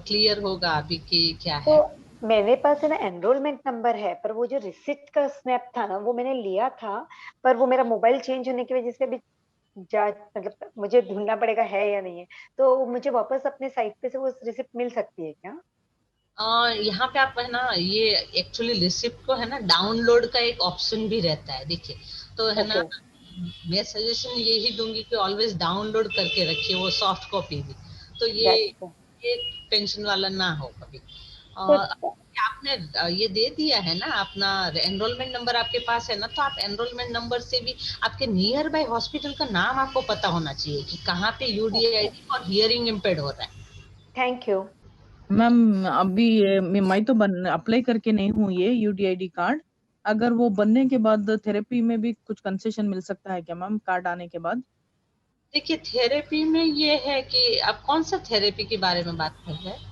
क्लियर होगा अभी कि क्या
तो
है।
मेरे पास है ना एनरोलमेंट नंबर है, पर वो जो रिसिप्ट का स्नैप था ना वो मैंने लिया था, पर वो मेरा मोबाइल चेंज होने की वजह से अभी जा मतलब मुझे ढूंढना पड़ेगा है या नहीं है। तो मुझे वापस अपने साइट पे से वो रिसिप्ट मिल सकती है क्या?
यहाँ पे आप है ना, ये एक्चुअली रिसिप्ट को है ना डाउनलोड का एक ऑप्शन भी रहता है, देखिए, तो है ना,
ओके।
मैं सजेशन यही दूंगी कि ऑलवेज डाउनलोड करके रखिए वो सॉफ्ट कॉपी भी, तो
दैट्स
ये टेंशन वाला ना हो कभी।
तो
आपने ये दे दिया है ना अपना एनरोलमेंट नंबर, आपके पास है ना, तो आप एनरोलमेंट नंबर से भी आपके नियर बाय हॉस्पिटल का नाम आपको पता होना चाहिए कि कहाँ पे
ओके,
यूडीआईडी और हियरिंग इम्पेयर्ड हो रहा है।
Thank you.
मैम अभी मैं तो बन अप्लाई करके नहीं हूँ ये यूडीआईडी कार्ड। अगर वो बनने के बाद थेरेपी में भी कुछ कंसेशन मिल सकता है क्या मैम, कार्ड आने के बाद?
देखिए, थेरेपी में ये है कि आप कौन सा थेरेपी के बारे में बात कर रहे हैं।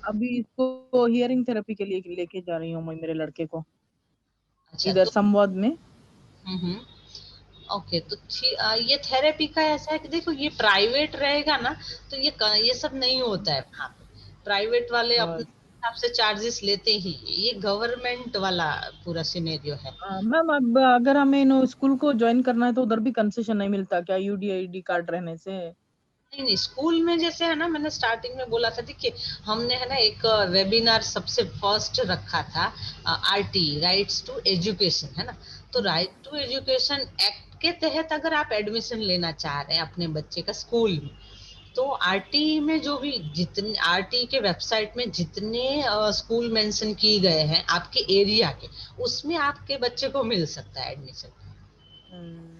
अभी इसको हियरिंग थेरेपी के लिए लेके जा रही हूँ मैं मेरे लड़के को,
अच्छा,
इधर
तो
संवाद में।
ओके, तो ये थेरेपी का ऐसा है कि देखो, ये प्राइवेट रहेगा ना, तो ये सब नहीं होता है वहाँ पे, प्राइवेट वाले अपने
और
हिसाब से चार्जेस लेते ही हैं। ये गवर्नमेंट वाला पूरा सिनेरियो है।
मैम अब अगर हमें इन स्कूल को ज्वाइन करना है तो उधर भी कंसेशन नहीं मिलता क्या यूडीआईडी कार्ड रहने से?
नहीं नहीं, स्कूल में जैसे है ना, मैंने स्टार्टिंग में बोला था, देखिए, हमने है ना एक वेबिनार सबसे फर्स्ट रखा था, आरटी, राइट्स टू एजुकेशन, है ना, तो राइट टू एजुकेशन एक्ट के तहत अगर आप एडमिशन लेना चाह रहे हैं अपने बच्चे का स्कूल में, तो आरटी में जो भी जितने आरटी के वेबसाइट में जितने स्कूल मेंशन किए गए हैं आपके एरिया के, उसमें आपके बच्चे को मिल सकता है एडमिशन।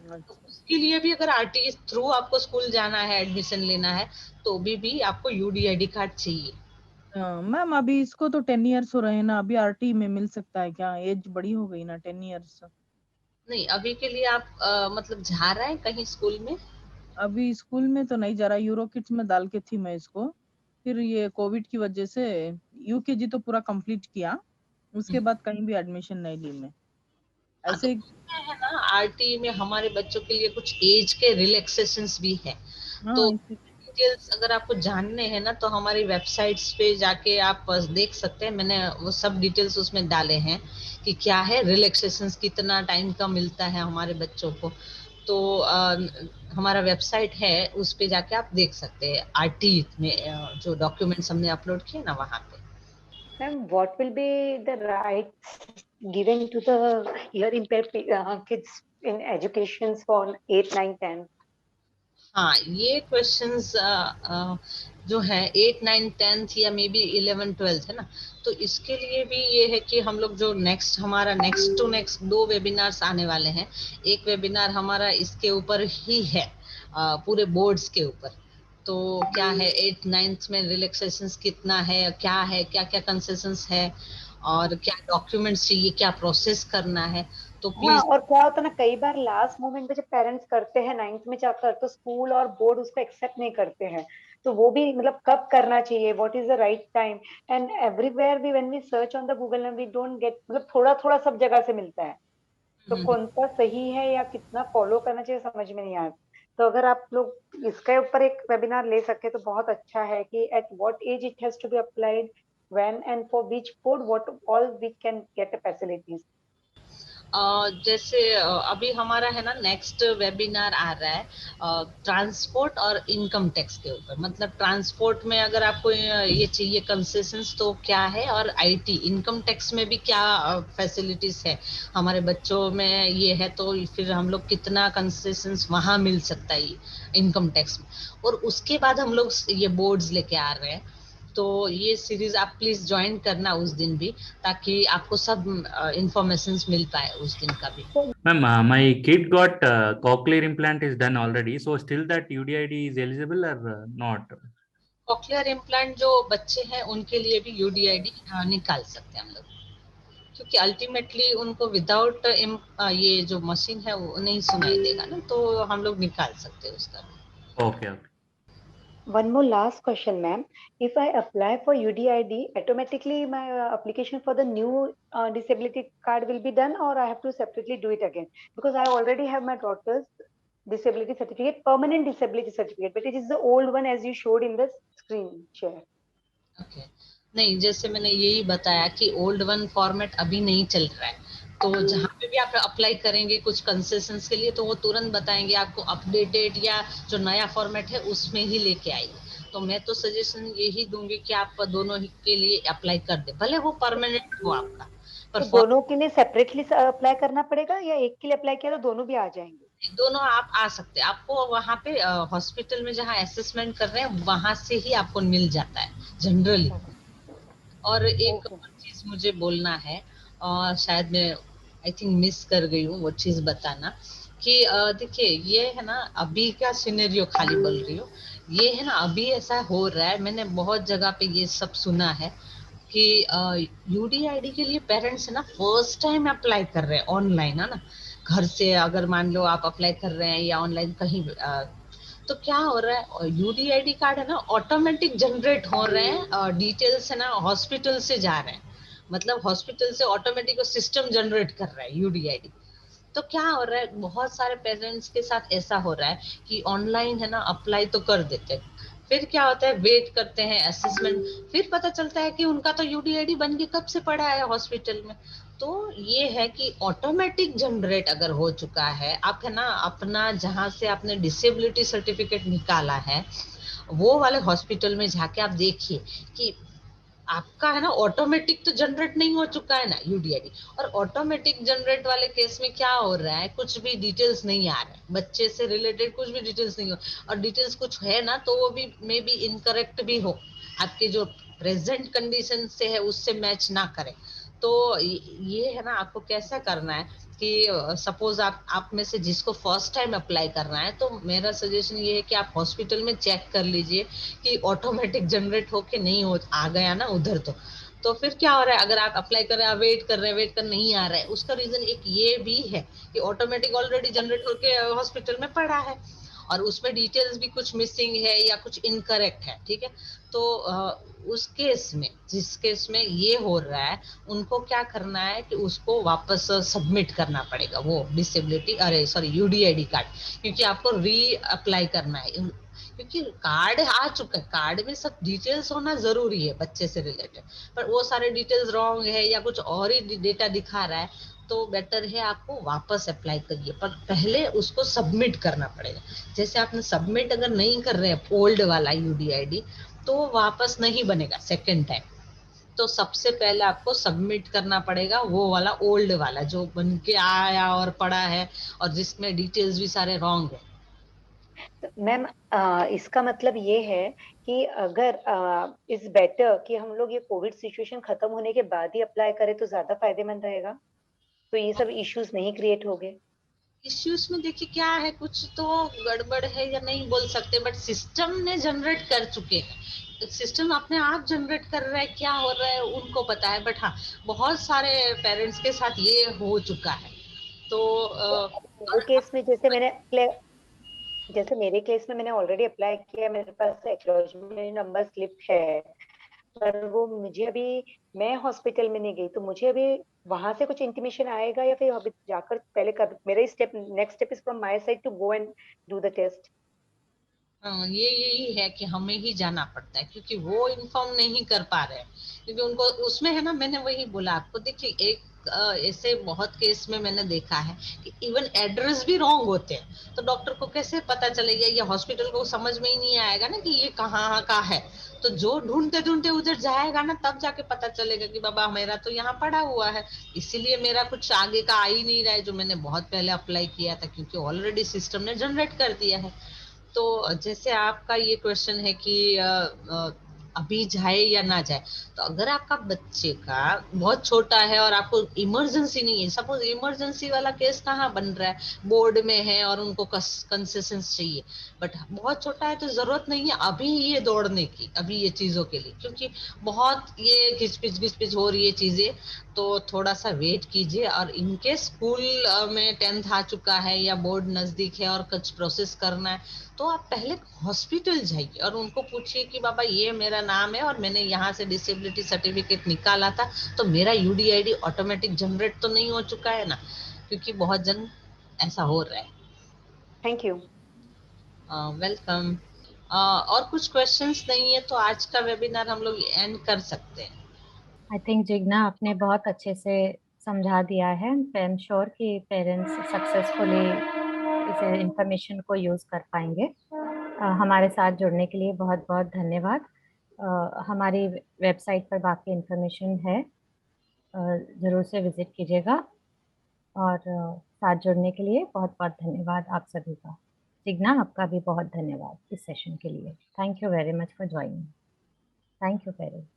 तो
अच्छा।
उसके लिए भी अगर आरटी थ्रू आपको स्कूल जाना है, एडमिशन लेना है, तो भी आपको यूडीआईडी कार्ड चाहिए।
मैम अभी इसको तो 10 इयर्स हो रहे हैं ना, अभी आरटी में मिल सकता है क्या? एज बड़ी हो गई ना 10 इयर्स।
नहीं, अभी के लिए आप मतलब जा रहे हैं कहीं स्कूल में।
अभी स्कूल में तो नहीं जा रहा, यूरो किड्स में डाल के थी मैं इसको, फिर ये कोविड की वजह से यूकेजी तो पूरा कंप्लीट किया, उसके बाद कहीं भी एडमिशन नहीं ली मैं
हाँ, तो
ऐसे।
उसमें है ना, आरटी में हमारे बच्चों के लिए कुछ एज के रिलैक्सेशंस भी है, तो
हाँ इसी।
डिटेल्स अगर आपको जानने हैं ना, तो हमारी वेबसाइट्स पे जाके आप देख सकते हैं, मैंने वो सब डिटेल्स उसमें डाले हैं कि क्या है रिलैक्सेशंस, कितना टाइम का मिलता है हमारे बच्चों को, तो हमारा वेबसाइट है, उस पे जाके आप देख सकते हैं, आरटी में जो डॉक्यूमेंट्स हमने अपलोड किए ना वहाँ पे।
Ma'am, what will be the rights given to the hearing impaired kids in education for 8, 9, 10?
हाँ, ये क्वेश्चंस जो है 8, 9, 10 या मे बी 11, 12 है ना, तो इसके लिए भी ये है कि हम लोग जो हमारा नेक्स्ट टू नेक्स्ट 2 वेबिनार्स आने वाले हैं, एक वेबिनार हमारा इसके ऊपर ही है, पूरे बोर्ड्स के ऊपर, तो क्या है 8, 9 में रिलैक्सेशंस कितना है, क्या क्या कंसेशंस है, और क्या डॉक्यूमेंट्स चाहिए, क्या प्रोसेस करना है, तो
हाँ,
प्लीज।
और क्या होता है ना, कई बार लास्ट मोमेंट पे जब पेरेंट्स करते हैं नाइन्थ में जाकर, तो स्कूल और बोर्ड उसको एक्सेप्ट नहीं करते हैं। तो वो भी मतलब कब करना चाहिए, what is the right time? And everywhere भी when we search on the Google we don't get, मतलब थोड़ा थोड़ा सब जगह से मिलता है। तो कौन सा सही है या कितना फॉलो करना चाहिए समझ में नहीं आता। तो अगर आप लोग इसके ऊपर एक वेबिनार ले सके तो बहुत अच्छा है कि at what age it has to be applied, when and for which code, what all we can get facilities.
जैसे अभी हमारा है ना नेक्स्ट वेबिनार आ रहा है ट्रांसपोर्ट और इनकम टैक्स के ऊपर। मतलब ट्रांसपोर्ट में अगर आपको ये चाहिए कंसेशंस तो क्या है, और आईटी इनकम टैक्स में भी क्या फैसिलिटीज है हमारे बच्चों में ये है, तो फिर हम लोग कितना कंसेशंस वहां मिल सकता है इनकम टैक्स में। और उसके बाद हम लोग ये बोर्ड्स लेके आ रहे हैं। तो ये सीरीज आप प्लीज ज्वाइन करना उस दिन भी, ताकि आपको सब इंफॉर्मेशन मिल पाए उस दिन का भी।
Ma'am, my kid got cochlear implant is done already, so still that UDID is eligible or not?
Cochlear implant जो बच्चे हैं उनके लिए भी यूडीआईडी निकाल सकते हैं हम लोग, क्योंकि अल्टीमेटली उनको विदाउट ये जो मशीन है वो नहीं सुनाई देगा ना, तो हम लोग निकाल सकते हैं उसका भी।
Okay, okay.
One more last question, ma'am. If I apply for UDID, automatically my application for the new disability card will be done, or I have to separately do it again? Because I already have my daughter's disability certificate, permanent disability certificate, but it is the old one as you showed in the screen share.
Okay नहीं, जैसे मैंने यही बताया कि old one format अभी नहीं चल रहा है, तो जहाँ पे भी आप अप्लाई करेंगे कुछ कंसेशंस के लिए तो वो तुरंत बताएंगे आपको अपडेटेड या जो नया फॉर्मेट है उसमें ही लेके आइए। तो मैं तो सजेशन यही दूंगी कि आप दोनों ही के लिए अप्लाई कर दे, भले वो परमानेंट हो आपका, पर
तो दोनों के लिए सेपरेटली अप्लाई करना पड़ेगा, या एक के लिए अप्लाई किया तो दोनों भी आ जाएंगे?
दोनों आप आ सकते हैं। आपको वहां पे हॉस्पिटल में जहाँ असेसमेंट कर रहे हैं वहां से ही आपको मिल जाता है जनरली। और एक
ओके।
और चीज मुझे बोलना है, और शायद मैं आई थिंक मिस कर गई हूँ वो चीज बताना, कि देखिए ये है ना अभी का सिनेरियो खाली बोल रही हूँ, ये है ना अभी ऐसा हो रहा है, मैंने बहुत जगह पे ये सब सुना है कि यूडीआईडी के लिए पेरेंट्स है ना फर्स्ट टाइम अप्लाई कर रहे हैं ऑनलाइन, है ना, घर से अगर मान लो आप अप्लाई कर रहे हैं या ऑनलाइन कहीं भी, तो क्या हो रहा है यूडीआईडी कार्ड है ना ऑटोमेटिक जनरेट हो रहे हैं, डिटेल्स है ना हॉस्पिटल से जा रहे हैं, मतलब हॉस्पिटल से ऑटोमेटिक सिस्टम जनरेट कर रहा है यूडीआईडी। तो क्या हो रहा है बहुत सारे पेरेंट्स के साथ ऐसा हो रहा है कि ऑनलाइन है ना अप्लाई तो कर देते हैं, फिर क्या होता है वेट करते हैं असेसमेंट, फिर पता चलता है कि उनका तो यूडीआईडी बन के कब से पड़ा है हॉस्पिटल में। तो ये है कि ऑटोमेटिक जनरेट अगर हो चुका है, आप है ना अपना जहां से आपने डिसेबिलिटी सर्टिफिकेट निकाला है वो वाले हॉस्पिटल में जाके आप देखिए कि आपका है ना ऑटोमेटिक तो जनरेट नहीं हो चुका है ना यूडीआईडी। और ऑटोमेटिक जनरेट वाले केस में क्या हो रहा है, कुछ भी डिटेल्स नहीं आ रहा है बच्चे से रिलेटेड, कुछ भी डिटेल्स नहीं हो, और डिटेल्स कुछ है ना तो वो भी मे बी इनकरेक्ट भी हो, आपके जो प्रेजेंट कंडीशन से है उससे मैच ना करे। तो ये है ना आपको कैसा करना है कि सपोज आप में से जिसको फर्स्ट टाइम अप्लाई करना है, तो मेरा सजेशन ये है कि आप हॉस्पिटल में चेक कर लीजिए कि ऑटोमेटिक जनरेट होके नहीं हो आ गया ना उधर। तो फिर क्या हो रहा है, अगर आप अप्लाई कर रहे हैं वेट कर नहीं आ रहा है, उसका रीजन एक ये भी है कि ऑटोमेटिक ऑलरेडी जनरेट होके हॉस्पिटल में पड़ा है और उसमें डिटेल्स भी कुछ मिसिंग है या कुछ इनकरेक्ट है, ठीक है। तो उस केस में जिस केस में ये हो रहा है उनको क्या करना है कि उसको वापस सबमिट करना पड़ेगा वो डिसेबिलिटी, अरे सॉरी यूडीआईडी कार्ड, क्योंकि आपको री अप्लाई करना है, क्योंकि कार्ड आ चुका है, कार्ड में सब डिटेल्स होना जरूरी है बच्चे से रिलेटेड, पर वो सारे डिटेल्स रॉन्ग है या कुछ और ही डेटा दिखा रहा है, तो बेटर है आपको वापस अप्लाई करिए, पर पहले उसको सबमिट करना पड़ेगा। जैसे आपने सबमिट अगर नहीं कर रहे हैं ओल्ड वाला यूडीआईडी तो वापस नहीं बनेगा सेकेंड टाइम, तो सबसे पहले आपको सबमिट करना पड़ेगा वो वाला ओल्ड वाला जो बन के आया और पड़ा है और जिसमें डिटेल्स भी सारे रॉन्ग है।
मैम, इसका मतलब ये है कि अगर इज बेटर कि हम लोग ये कोविड सिचुएशन खत्म होने के बाद ही अप्लाई करें तो ज्यादा फायदेमंद रहेगा, तो ये सब इश्यूज नहीं क्रिएट हो गए?
इश्यूज में देखिए क्या है, कुछ तो गड़बड़ है या नहीं बोल सकते, बट सिस्टम ने जनरेट कर चुके हैं, सिस्टम अपने आप जनरेट कर रहा है, क्या हो रहा है उनको पता है, बट हाँ बहुत सारे पेरेंट्स के साथ ये हो चुका है। तो
मेरे केस में जैसे मेरे केस में मैंने ऑलरेडी अप्लाई किया, मेरे पास एक्नॉलेजमेंट नंबर स्लिप है, पर वो मुझे अभी, मैं हॉस्पिटल में नहीं गई तो मुझे अभी वहां से कुछ इंटीमेशन आएगा, या फिर अभी जाकर पहले कर मेरा step, next step is from my side to go and do the test?
हाँ, ये यही है कि हमें ही जाना पड़ता है क्योंकि वो इन्फॉर्म नहीं कर पा रहे हैं, क्योंकि उनको उसमें है ना, मैंने वही बोला आपको, देखिए एक ऐसे बहुत केस में मैंने देखा है कि इवन एड्रेस भी रॉन्ग होते हैं, तो डॉक्टर को कैसे पता चलेगा, या हॉस्पिटल को समझ में ही नहीं आएगा ना कि ये कहाँ का है। तो जो ढूंढते ढूंढते उधर जाएगा ना, तब जाके पता चलेगा कि बाबा मेरा तो यहाँ पड़ा हुआ है, इसीलिए मेरा कुछ आगे का आ ही नहीं रहा है जो मैंने बहुत पहले अप्लाई किया था, क्योंकि ऑलरेडी सिस्टम ने जनरेट कर दिया है। तो जैसे आपका ये क्वेश्चन है कि अभी जाए या ना जाए, तो अगर आपका बच्चे का बहुत छोटा है और आपको इमरजेंसी नहीं है, सपोज इमरजेंसी वाला केस कहाँ बन रहा है, बोर्ड में है और उनको कंसेशन चाहिए, बट बहुत छोटा है तो जरूरत नहीं है अभी ये दौड़ने की, अभी ये चीजों के लिए, क्योंकि बहुत ये घिचपिच हो रही है चीजें, तो थोड़ा सा वेट कीजिए। और इनके स्कूल में 10th आ चुका है या बोर्ड नजदीक है और कुछ प्रोसेस करना है, तो आप पहले हॉस्पिटल जाइए और उनको पूछिए कि बाबा ये मेरा नाम है और मैंने यहाँ से डिसेबिलिटी सर्टिफिकेट निकाला था, तो मेरा यूडीआईडी ऑटोमेटिक जनरेट तो नहीं हो चुका है ना, क्योंकि बहुत जन ऐसा हो रहा है।
Thank you.
वेलकम। और कुछ क्वेश्चंस नहीं है तो आज का वेबिनार हम लोग एंड कर सकते हैं।
आई थिंक जिग्ना आपने बहुत अच्छे से समझा दिया है। आई एम श्योर कि पेरेंट्स सक्सेसफुली इस इंफॉर्मेशन को यूज़ कर पाएंगे। हमारे साथ जुड़ने के लिए बहुत बहुत धन्यवाद। हमारी वेबसाइट पर बाकी इंफॉर्मेशन है, ज़रूर से विज़िट कीजिएगा। और साथ जुड़ने के लिए बहुत बहुत धन्यवाद आप सभी का। जिग्ना, आपका भी बहुत धन्यवाद इस सेशन के लिए। Thank you very much for joining. Thank you parents.